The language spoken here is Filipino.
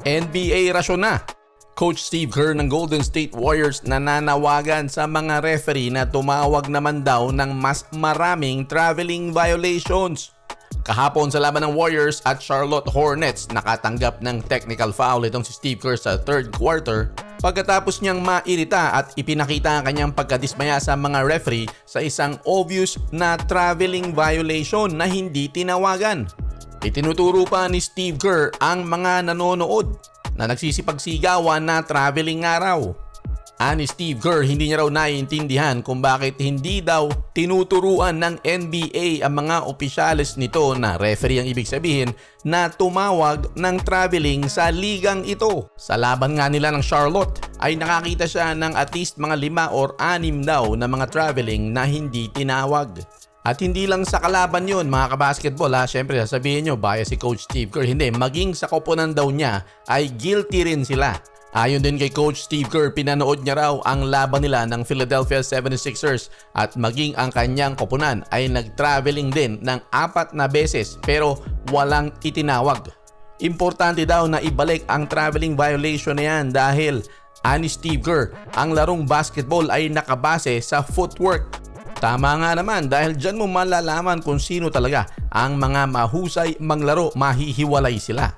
NBA rasyon na. Coach Steve Kerr ng Golden State Warriors nananawagan sa mga referee na tumawag naman daw ng mas maraming traveling violations. Kahapon sa laban ng Warriors at Charlotte Hornets, nakatanggap ng technical foul itong si Steve Kerr sa third quarter pagkatapos niyang mairita at ipinakita ang kanyang pagkadismaya sa mga referee sa isang obvious na traveling violation na hindi tinawagan. Itinuturo pa ni Steve Kerr ang mga nanonood na nagsisipagsigawan na traveling nga raw. Ani Steve Kerr, hindi niya raw naiintindihan kung bakit hindi daw tinuturuan ng NBA ang mga opisyales nito, na referee ang ibig sabihin, na tumawag ng traveling sa ligang ito. Sa laban nga nila ng Charlotte ay nakakita siya ng at least mga 5 or 6 daw na mga traveling na hindi tinawag. At hindi lang sa kalaban yun mga kabasketball ha, syempre sasabihin nyo bias si Coach Steve Kerr. Hindi, maging sa koponan daw niya ay guilty rin sila. Ayon din kay Coach Steve Kerr, pinanood niya raw ang laban nila ng Philadelphia 76ers at maging ang kanyang koponan ay nag-traveling din ng 4 na beses pero walang itinawag. Importante daw na ibalik ang traveling violation na yan dahil ani Steve Kerr, ang larong basketball ay nakabase sa footwork. Tama nga naman dahil dyan mo malalaman kung sino talaga ang mga mahusay manglaro, mahihiwalay sila.